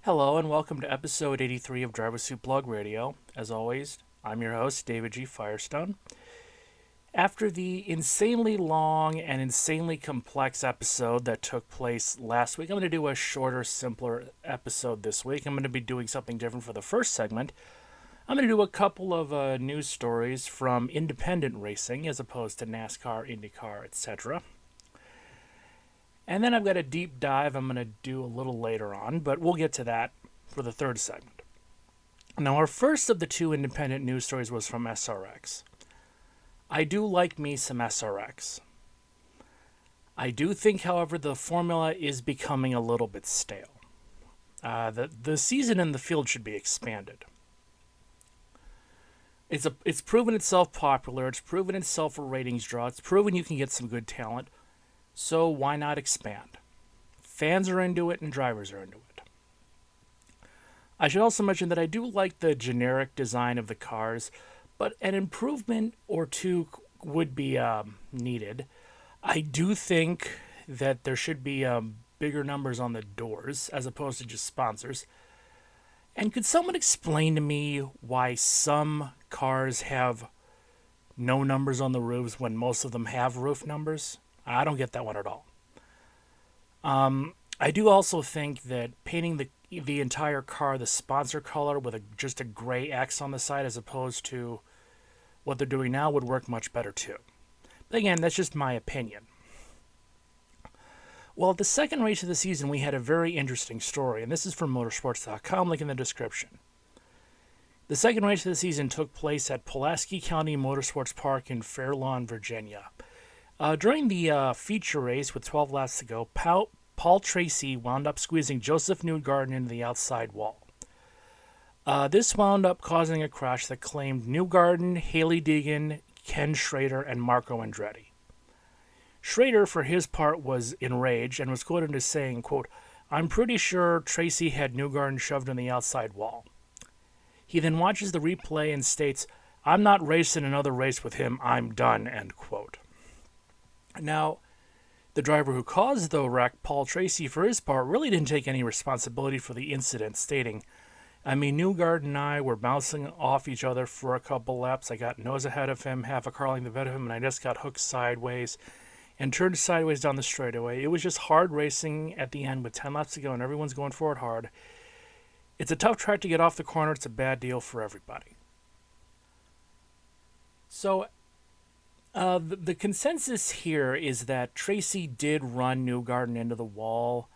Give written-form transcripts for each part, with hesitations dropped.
Hello and welcome to episode 83 of Driver Suit Blog Radio. As always, I'm your host, David G. Firestone. After the insanely long and insanely complex episode that took place last week, I'm going to do a shorter, simpler episode this week. I'm going to be doing something different for the first segment. I'm going to do a couple of news stories from independent racing as opposed to NASCAR, IndyCar, etc. And then I've got a deep dive I'm going to do a little later on, but we'll get to that for the third segment. Now, our first of the two independent news stories was from SRX. I do like me some SRX. I do think, however, the formula is becoming a little bit stale. The season in the field should be expanded. It's proven itself popular. It's proven itself a ratings draw. It's proven you can get some good talent. So why not expand? Fans are into it and drivers are into it. I should also mention that I do like the generic design of the cars, but an improvement or two would be needed. I do think that there should be bigger numbers on the doors as opposed to just sponsors. And could someone explain to me why some cars have no numbers on the roofs when most of them have roof numbers? I don't get that one at all. I do also think that painting the entire car the sponsor color with just a gray X on the side as opposed to what they're doing now would work much better too. But again, that's just my opinion. Well, at the second race of the season, we had a very interesting story, and this is from motorsports.com, link in the description. The second race of the season took place at Pulaski County Motorsports Park in Fair Lawn, Virginia. During the feature race with 12 laps to go, Paul Tracy wound up squeezing Joseph Newgarden into the outside wall. This wound up causing a crash that claimed Newgarden, Hailie Deegan, Ken Schrader, and Marco Andretti. Schrader, for his part, was enraged and was quoted as saying, quote, "I'm pretty sure Tracy had Newgarden shoved in the outside wall." He then watches the replay and states, "I'm not racing another race with him, I'm done," end quote. Now, the driver who caused the wreck, Paul Tracy, for his part, really didn't take any responsibility for the incident, stating, Newgarden and I were bouncing off each other for a couple laps. I got nose ahead of him, half a car length ahead of him, and I just got hooked sideways and turned sideways down the straightaway. It was just hard racing at the end with 10 laps to go, and everyone's going forward hard. It's a tough track to get off the corner. It's a bad deal for everybody. So, the consensus here is that Tracy did run Newgarden into the wall,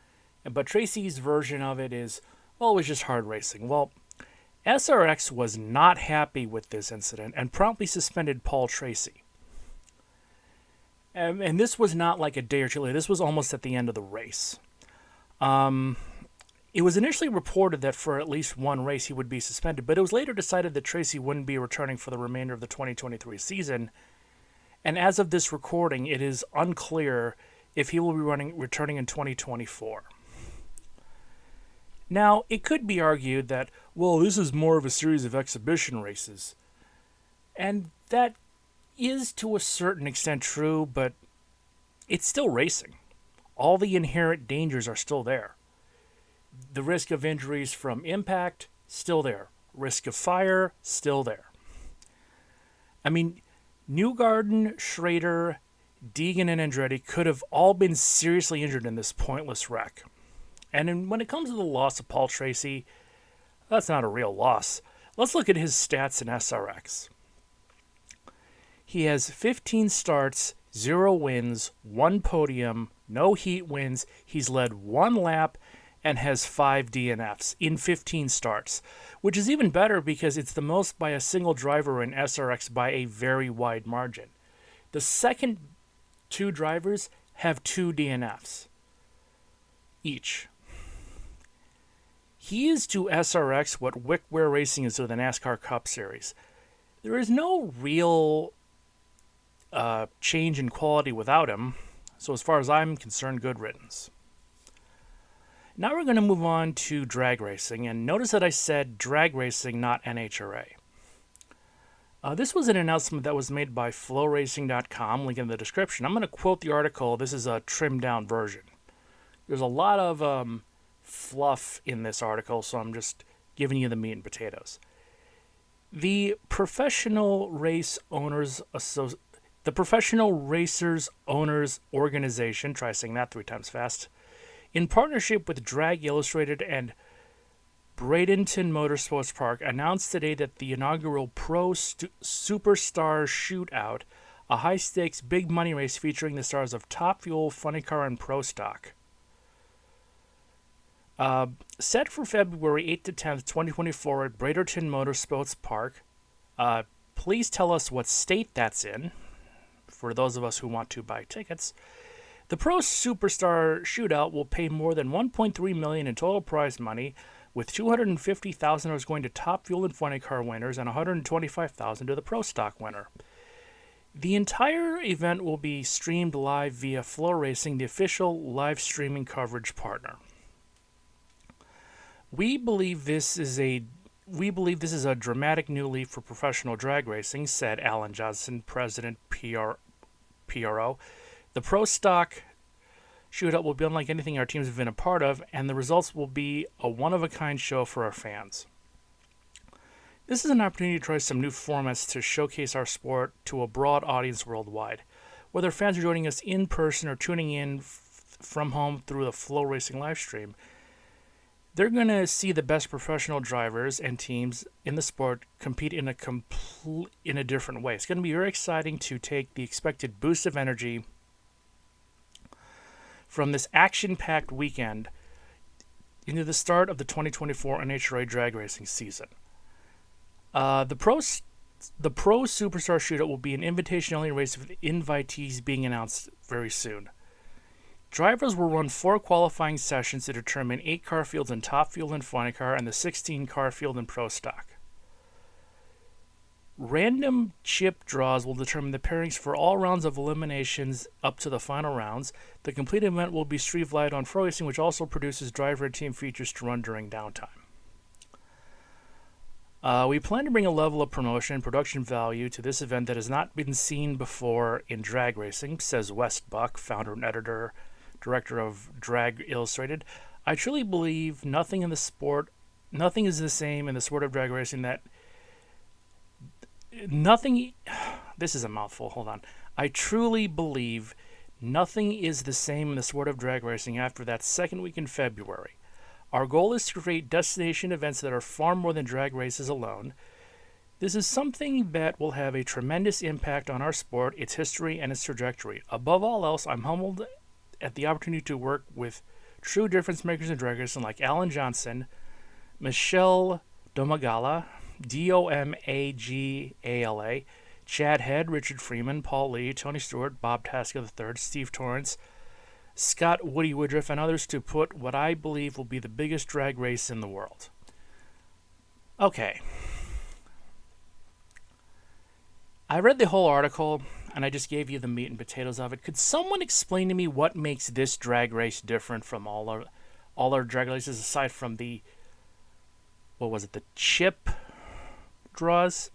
but Tracy's version of it is, well, it was just hard racing. Well, SRX was not happy with this incident and promptly suspended Paul Tracy. And this was not like a day or two later. This was almost at the end of the race. It was initially reported that for at least one race he would be suspended, but it was later decided that Tracy wouldn't be returning for the remainder of the 2023 season. And as of this recording, it is unclear if he will be returning in 2024. Now, it could be argued that, well, this is more of a series of exhibition races. And that is to a certain extent true, but it's still racing. All the inherent dangers are still there. The risk of injuries from impact, still there. Risk of fire, still there. Newgarden, Schrader, Deegan, and Andretti could have all been seriously injured in this pointless wreck. And when it comes to the loss of Paul Tracy, that's not a real loss. Let's look at his stats in SRX. He has 15 starts, 0 wins, 1 podium, no heat wins. He's led 1 lap and has 5 DNFs in 15 starts, which is even better because it's the most by a single driver in SRX by a very wide margin. The second 2 drivers have 2 DNFs each. He is to SRX what Wickware Racing is to the NASCAR Cup Series. There is no real change in quality without him, so as far as I'm concerned, good riddance. Now we're going to move on to drag racing, and notice that I said drag racing, not NHRA. This was an announcement that was made by flowracing.com, link in the description. I'm going to quote the article. This is a trimmed down version. There's a lot of fluff in this article, so I'm just giving you the meat and potatoes. The Professional Racers Owners Organization, try saying that 3 times fast, in partnership with Drag Illustrated and Bradenton Motorsports Park, announced today that the inaugural Superstar Shootout, a high-stakes, big-money race featuring the stars of Top Fuel, Funny Car, and Pro Stock. Set for February 8th to 10th, 2024 at Bradenton Motorsports Park. Please tell us what state that's in, for those of us who want to buy tickets. The Pro Superstar Shootout will pay more than $1.3 million in total prize money, with $250,000 going to Top Fuel and Funny Car winners and $125,000 to the Pro Stock winner. The entire event will be streamed live via Flow Racing, the official live streaming coverage partner. We believe this is a dramatic new leap for professional drag racing, said Alan Johnson, president PRO. The Pro Stock Shootout will be unlike anything our teams have been a part of, and the results will be a one-of-a-kind show for our fans. This is an opportunity to try some new formats to showcase our sport to a broad audience worldwide. Whether fans are joining us in person or tuning in from home through the Flow Racing live stream, they're going to see the best professional drivers and teams in the sport compete in a different way. It's going to be very exciting to take the expected boost of energy from this action-packed weekend into the start of the 2024 NHRA drag racing season. The Pro Superstar Shootout will be an invitation-only race with invitees being announced very soon. Drivers will run 4 qualifying sessions to determine 8 car fields in Top Fuel and Funny Car and the 16 car field in Pro Stock. Random chip draws will determine the pairings for all rounds of eliminations up to the final rounds. The complete event will be streamed live on Flow Racing, which also produces driver and team features to run during downtime. We plan to bring a level of promotion and production value to this event that has not been seen before in drag racing, says Wes Buck, founder and director of Drag Illustrated. I truly believe nothing is the same in the sport of drag racing this is a mouthful, hold on. I truly believe nothing is the same in the sport of drag racing after that second week in February. Our goal is to create destination events that are far more than drag races alone. This is something that will have a tremendous impact on our sport, its history, and its trajectory. Above all else, I'm humbled at the opportunity to work with true difference makers in drag racing like Alan Johnson, Michelle Domagala, Domagala, Chad Head, Richard Freeman, Paul Lee, Tony Stewart, Bob Tasca III, Steve Torrance, Scott Woody Woodruff, and others to put what I believe will be the biggest drag race in the world. Okay. I read the whole article, and I just gave you the meat and potatoes of it. Could someone explain to me what makes this drag race different from all our drag races, aside from the chip draws?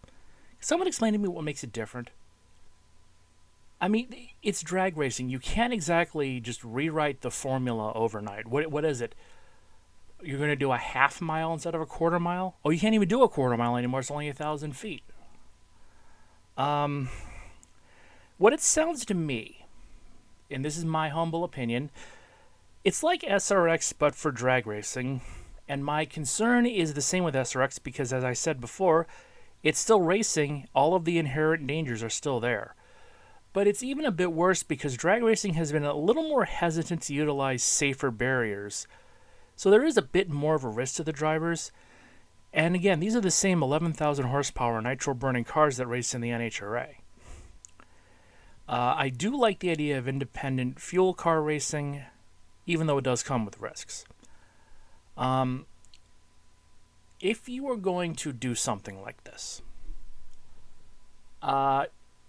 Someone explain to me what makes it different. I mean, it's drag racing. You can't exactly just rewrite the formula overnight. What is it? You're going to do a half mile instead of a quarter mile? Oh, you can't even do a quarter mile anymore. It's only 1,000 feet. What it sounds to me, and this is my humble opinion, it's like SRX but for drag racing. And my concern is the same with SRX because, as I said before, it's still racing. All of the inherent dangers are still there. But it's even a bit worse because drag racing has been a little more hesitant to utilize safer barriers. So there is a bit more of a risk to the drivers. And again, these are the same 11,000 horsepower nitro-burning cars that race in the NHRA. I do like the idea of independent fuel car racing, even though it does come with risks. If you are going to do something like this,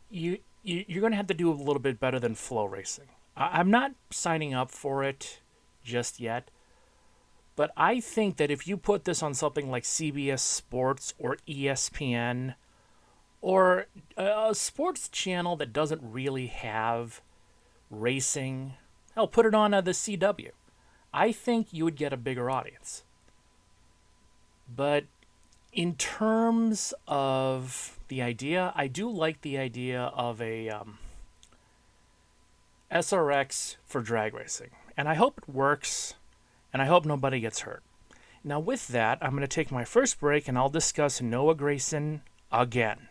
you're going to have to do a little bit better than Flow Racing. I'm not signing up for it just yet, but I think that if you put this on something like CBS Sports or ESPN or a sports channel that doesn't really have racing, hell, put it on the CW. I think you would get a bigger audience. But in terms of the idea, I do like the idea of a SRX for drag racing. And I hope it works, and I hope nobody gets hurt. Now, with that, I'm going to take my first break, and I'll discuss Noah Gragson again.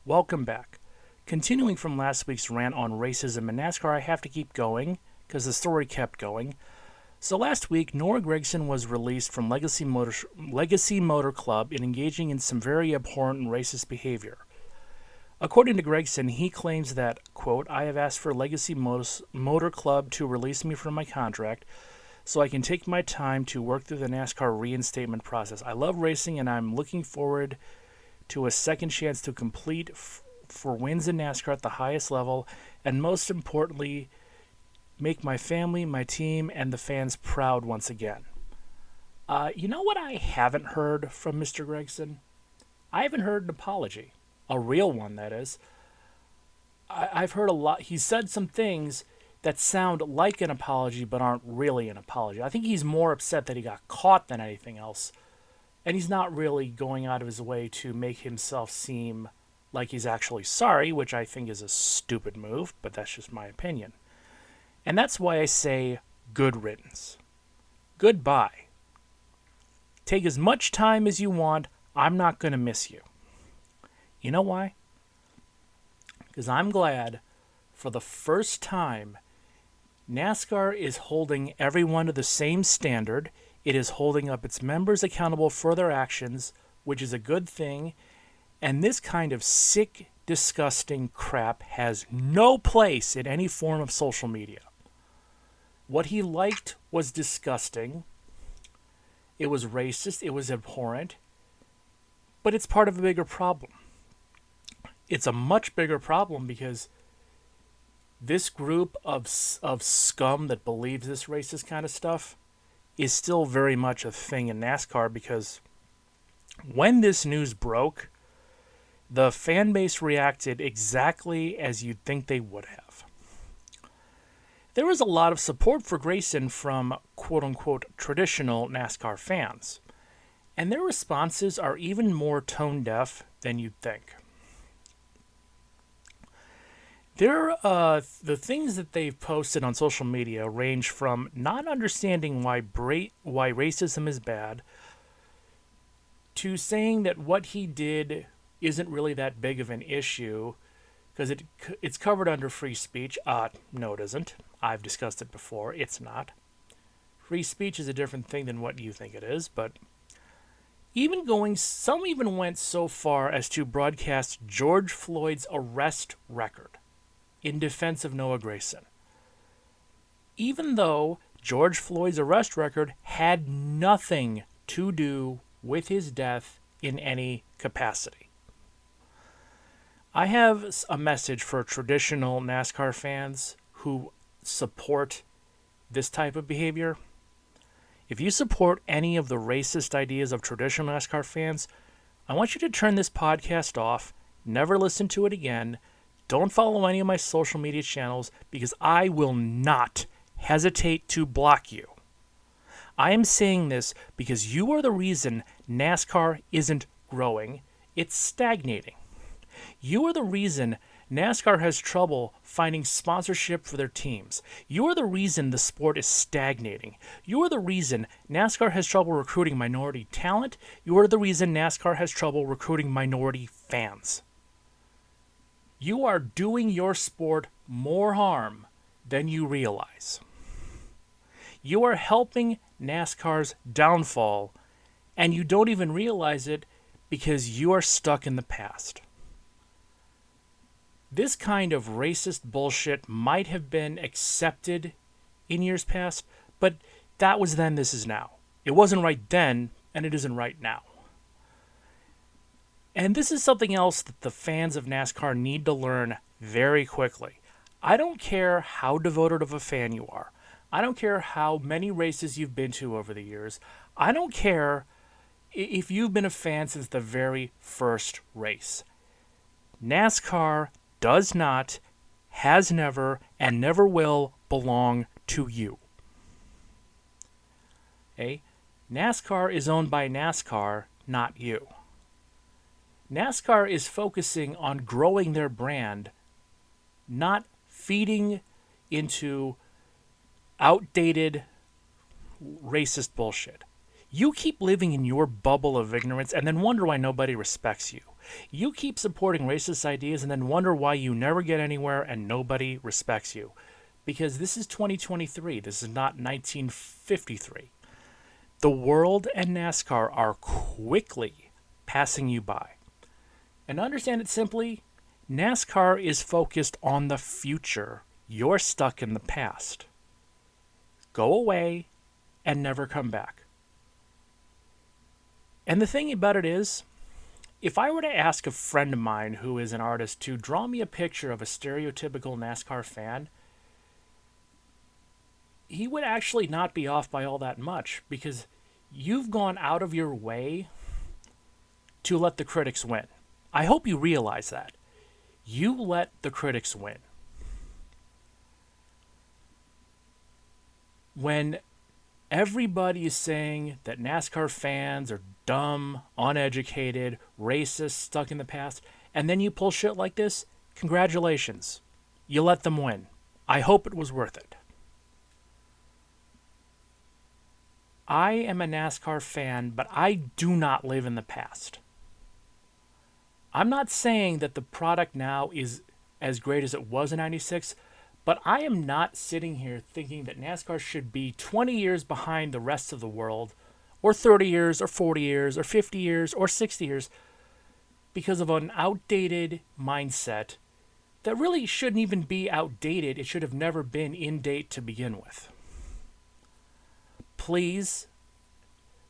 Welcome back. Continuing from last week's rant on racism in NASCAR, I have to keep going because the story kept going. So last week, Noah Gragson was released from Legacy Motor Club in engaging in some very abhorrent and racist behavior. According to Gragson, he claims that, quote, I have asked for Legacy Motor Club to release me from my contract so I can take my time to work through the NASCAR reinstatement process. I love racing and I'm looking forward to a second chance to complete for wins in NASCAR at the highest level, and most importantly, make my family, my team, and the fans proud once again. You know what I haven't heard from Mr. Gragson? I haven't heard an apology. A real one, that is. I've heard a lot. He said some things that sound like an apology but aren't really an apology. I think he's more upset that he got caught than anything else. And he's not really going out of his way to make himself seem like he's actually sorry, which I think is a stupid move, but that's just my opinion. And that's why I say good riddance. Goodbye. Take as much time as you want. I'm not going to miss you. You know why? Because I'm glad for the first time NASCAR is holding everyone to the same standard. It is holding up its members accountable for their actions, which is a good thing. And this kind of sick, disgusting crap has no place in any form of social media. What he liked was disgusting. It was racist. It was abhorrent. But it's part of a bigger problem. It's a much bigger problem because this group of scum that believes this racist kind of stuff is still very much a thing in NASCAR, because when this news broke, the fan base reacted exactly as you'd think they would have. There was a lot of support for Gragson from quote-unquote traditional NASCAR fans, and their responses are even more tone-deaf than you'd think. The things that they've posted on social media range from not understanding why racism is bad to saying that what he did isn't really that big of an issue because it's covered under free speech. No, it isn't. I've discussed it before. It's not. Free speech is a different thing than what you think it is, but some even went so far as to broadcast George Floyd's arrest record in defense of Noah Gragson, even though George Floyd's arrest record had nothing to do with his death in any capacity. I have a message for traditional NASCAR fans who support this type of behavior. If you support any of the racist ideas of traditional NASCAR fans, I want you to turn this podcast off, never listen to it again. Don't follow any of my social media channels because I will not hesitate to block you. I am saying this because you are the reason NASCAR isn't growing, it's stagnating. You are the reason NASCAR has trouble finding sponsorship for their teams. You are the reason the sport is stagnating. You are the reason NASCAR has trouble recruiting minority talent. You are the reason NASCAR has trouble recruiting minority fans. You are doing your sport more harm than you realize. You are helping NASCAR's downfall, and you don't even realize it because you are stuck in the past. This kind of racist bullshit might have been accepted in years past, but that was then, this is now. It wasn't right then, and it isn't right now. And this is something else that the fans of NASCAR need to learn very quickly. I don't care how devoted of a fan you are. I don't care how many races you've been to over the years. I don't care if you've been a fan since the very first race. NASCAR does not, has never, and never will belong to you. Okay? NASCAR is owned by NASCAR, not you. NASCAR is focusing on growing their brand, not feeding into outdated racist bullshit. You keep living in your bubble of ignorance and then wonder why nobody respects you. You keep supporting racist ideas and then wonder why you never get anywhere and nobody respects you. Because this is 2023. This is not 1953. The world and NASCAR are quickly passing you by. And understand it simply, NASCAR is focused on the future. You're stuck in the past. Go away and never come back. And the thing about it is, if I were to ask a friend of mine who is an artist to draw me a picture of a stereotypical NASCAR fan, he would actually not be off by all that much, because you've gone out of your way to let the critics win. I hope you realize that. You let the critics win. When everybody is saying that NASCAR fans are dumb, uneducated, racist, stuck in the past, and then you pull shit like this, congratulations. You let them win. I hope it was worth it. I am a NASCAR fan, but I do not live in the past. I'm not saying that the product now is as great as it was in 96, but I am not sitting here thinking that NASCAR should be 20 years behind the rest of the world, or 30 years, or 40 years, or 50 years, or 60 years, because of an outdated mindset that really shouldn't even be outdated. It should have never been in date to begin with. Please,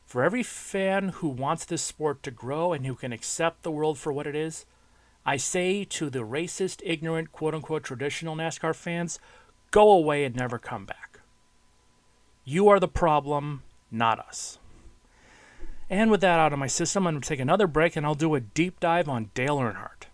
for every fan who wants this sport to grow and who can accept the world for what it is, I say to the racist, ignorant, quote-unquote traditional NASCAR fans, go away and never come back. You are the problem, not us. And with that out of my system, I'm going to take another break and I'll do a deep dive on Dale Earnhardt.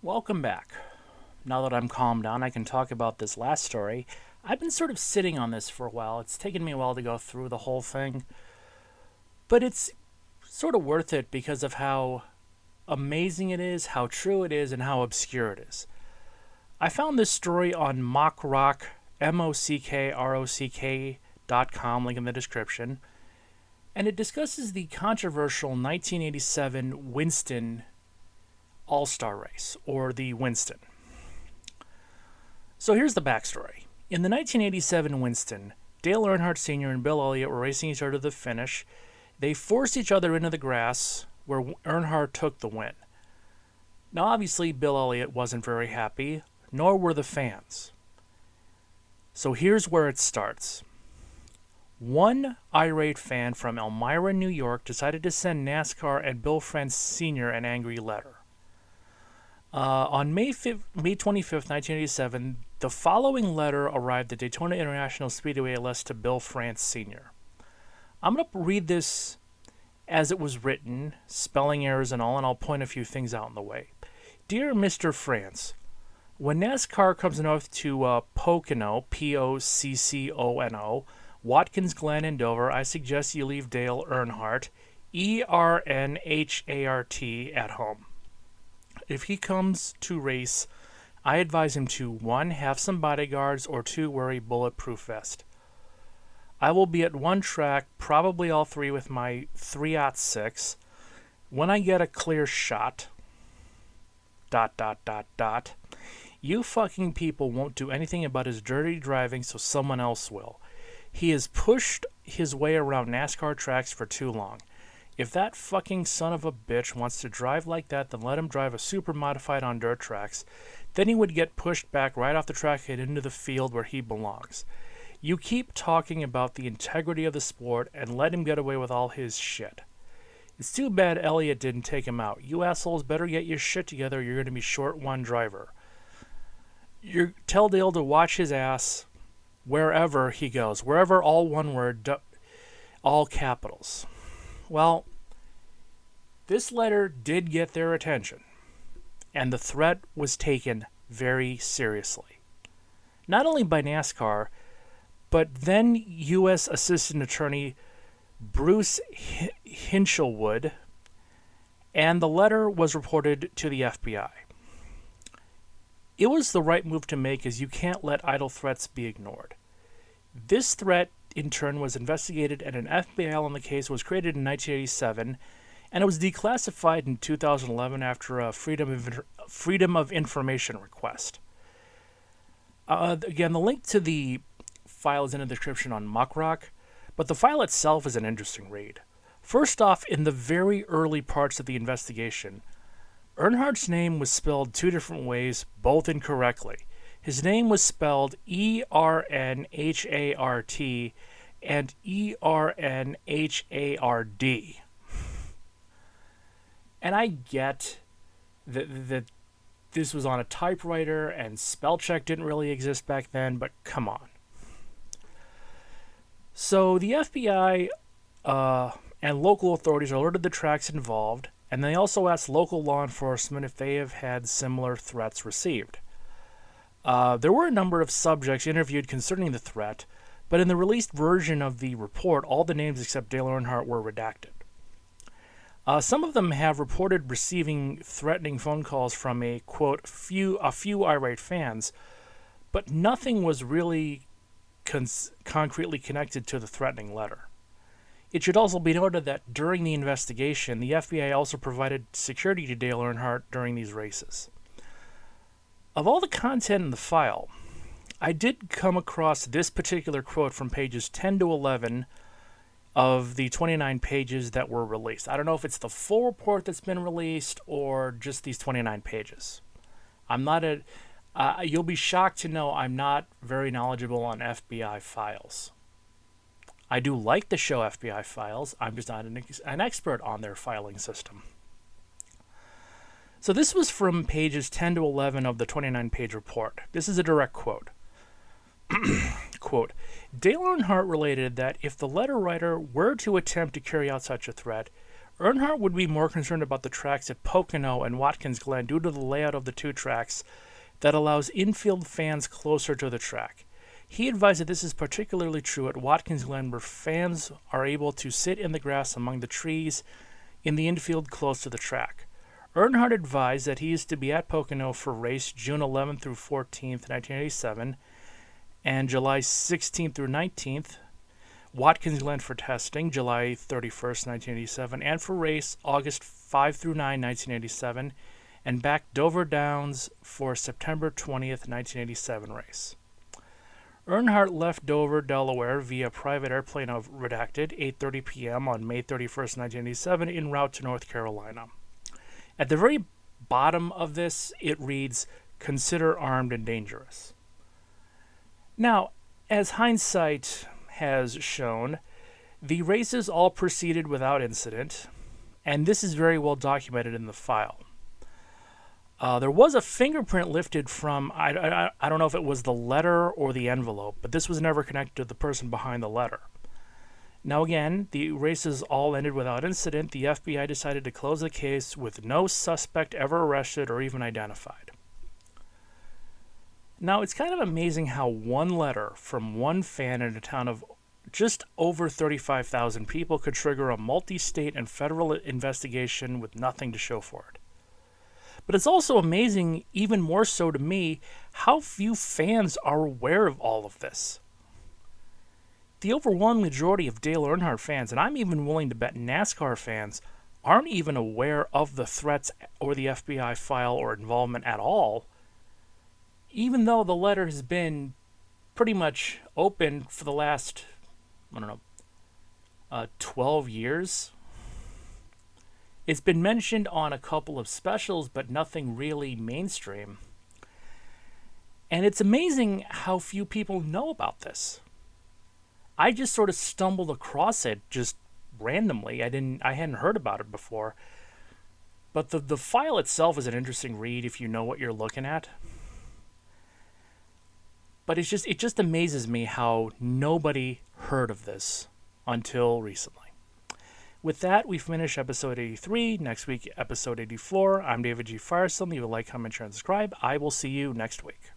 Welcome back. Now that I'm calmed down, I can talk about this last story. I've been sort of sitting on this for a while. It's taken me a while to go through the whole thing. But it's sort of worth it because of how amazing it is, how true it is, and how obscure it is. I found this story on MacRock, MOCKROCK.com, link in the description. And it discusses the controversial 1987 Winston All-Star Race, or the Winston. So here's the backstory. In the 1987 Winston, Dale Earnhardt Sr. and Bill Elliott were racing each other to the finish. They forced each other into the grass, where Earnhardt took the win. Now obviously Bill Elliott wasn't very happy, nor were the fans. So here's where it starts. One irate fan from Elmira, New York, decided to send NASCAR and Bill France Sr. an angry letter. On May 25th, 1987, the following letter arrived at Daytona International Speedway LS to Bill France Sr. I'm going to read this as it was written, spelling errors and all, and I'll point a few things out in the way. Dear Mr. France, when NASCAR comes north to Pocono, Poccono, Watkins Glen, and Dover, I suggest you leave Dale Earnhardt, ERNHART at home. If he comes to race, I advise him to 1. Have some bodyguards, or 2. Wear a bulletproof vest. I will be at one track, probably all 3 with my 3-06. When I get a clear shot, ... you fucking people won't do anything about his dirty driving, so someone else will. He has pushed his way around NASCAR tracks for too long. If that fucking son of a bitch wants to drive like that, then let him drive a super modified on dirt tracks. Then he would get pushed back right off the track and into the field where he belongs. You keep talking about the integrity of the sport and let him get away with all his shit. It's too bad Elliott didn't take him out. You assholes better get your shit together, you're going to be short one driver. You tell Dale to watch his ass wherever he goes. Wherever, all one word, all capitals. Well, this letter did get their attention, and the threat was taken very seriously. Not only by NASCAR, but then U.S. Assistant Attorney Bruce Hinchelwood, and the letter was reported to the FBI. It was the right move to make, as you can't let idle threats be ignored. This threat, in turn, was investigated, and an FBI on the case was created in 1987, and it was declassified in 2011 after a Freedom of Information request. Again, the link to the file is in the description on Muckrock, but the file itself is an interesting read. First off, in the very early parts of the investigation, Earnhardt's name was spelled 2 different ways, both incorrectly. His name was spelled ERNHART and ERNHARD. And I get that this was on a typewriter and spell check didn't really exist back then, but come on. So the FBI and local authorities alerted the tracks involved, and they also asked local law enforcement if they have had similar threats received. There were a number of subjects interviewed concerning the threat, but in the released version of the report, all the names except Dale Earnhardt were redacted. Some of them have reported receiving threatening phone calls from a, quote, a few irate fans, but nothing was really concretely connected to the threatening letter. It should also be noted that during the investigation, the FBI also provided security to Dale Earnhardt during these races. Of all the content in the file, I did come across this particular quote from pages 10 to 11 of the 29 pages that were released. I don't know if it's the full report that's been released or just these 29 pages. You'll be shocked to know I'm not very knowledgeable on FBI files. I do like the show FBI Files. I'm just not an expert on their filing system. So this was from pages 10 to 11 of the 29-page report. This is a direct quote. Quote, Dale Earnhardt related that if the letter writer were to attempt to carry out such a threat, Earnhardt would be more concerned about the tracks at Pocono and Watkins Glen due to the layout of the 2 tracks that allows infield fans closer to the track. He advised that this is particularly true at Watkins Glen, where fans are able to sit in the grass among the trees in the infield close to the track. Earnhardt advised that he is to be at Pocono for race June 11th through 14th, 1987, and July 16th through 19th, Watkins Glen for testing, July 31st, 1987, and for race August 5 through 9, 1987, and back Dover Downs for September 20th, 1987 race. Earnhardt left Dover, Delaware via private airplane of redacted 8:30 p.m. on May 31st, 1987, en route to North Carolina. At the very bottom of this, it reads, "Consider armed and dangerous." Now, as hindsight has shown, the races all proceeded without incident, and this is very well documented in the file. There was a fingerprint lifted from, I don't know if it was the letter or the envelope, but this was never connected to the person behind the letter. Now again, the races all ended without incident. The FBI decided to close the case with no suspect ever arrested or even identified. Now, it's kind of amazing how one letter from one fan in a town of just over 35,000 people could trigger a multi-state and federal investigation with nothing to show for it. But it's also amazing, even more so to me, how few fans are aware of all of this. The overwhelming majority of Dale Earnhardt fans, and I'm even willing to bet NASCAR fans, aren't even aware of the threats or the FBI file or involvement at all, even though the letter has been pretty much open for the last, 12 years. It's been mentioned on a couple of specials, but nothing really mainstream. And it's amazing how few people know about this. I just sort of stumbled across it just randomly. I hadn't heard about it before. But the file itself is an interesting read if you know what you're looking at. But it just amazes me how nobody heard of this until recently. With that, we finish episode 83. Next week, episode 84. I'm David G. Firestone. Leave a like, comment, share, and subscribe. I will see you next week.